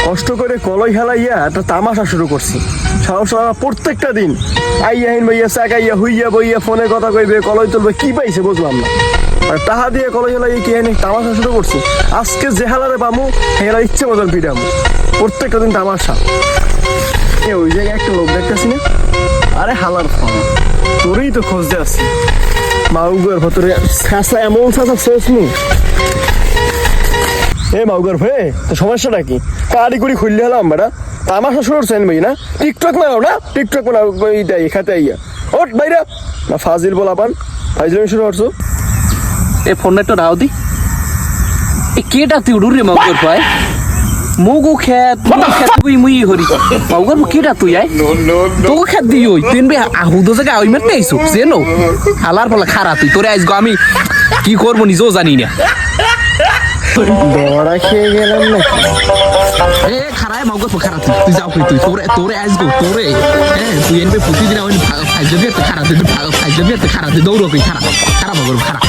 কষ্ট করে কলই হেলাইয়া একটা তামাশা শুরু করছি। সারা প্রত্যেকটা দিন আইয়া হিন বইয়া চাকাইয়া হুইয়া বইয়া ফোনে কথা কইবে, কলই তুলবে, কি পাইছে বুঝলাম না। আর টাহা দিয়ে কলই হেলাইয়া কি এনে তামাশা শুরু করছি। আজকে যে হেলারে পামু হেলা ইচ্ছে মতন পিটামু। প্রত্যেকটা দিন তামাশা। ওই জায়গায় একটা লোক দেখতেছি না? আরে হালার ফোন, তোরই তো খোঁজতে আসছি। মাউগের ভেতরে ছাঁচা এমন ছাঁচা শেষ নি। এ মাউগের ভাই, তো সমস্যাটা কি? কারি কুড়ি খুললে হলাম বেটা, তামাশা শুরু করছেন ভাই না? টিকটক বানাও না, টিকটক বানাও এইটাই খাতে আইয়া ওট বাইরা না ফাজিল বলাপান, ফাইজলামি শুরু করছো। এ ফোনটা একটু রাও দি। এ কেটা তুই উড়ুর রে মাউগর ভাই? মগু খেত তুই মুই হরি মাউগর কেটা তুই আয় তো খেত দি ওই তুই বে আহুদো জায়গা ওই মারতে আইছো জেনো হালার ফলা খারা তুই তোরে আইসগো আমি কি করবো নিজেও জানি না। বড়া খেয়ে গেলাম না। এ খারায় মাউগর খারা তুই যাও তুই তোরে তোরে আইসগো তোরে। হ্যাঁ তুই এনবে প্রতিদিন ওই ফাইজবি একটা খারা তুই ফাইজবি একটা খারা তুই দৌড়ো তুই খারা খারাপ মাউগর খারাপ।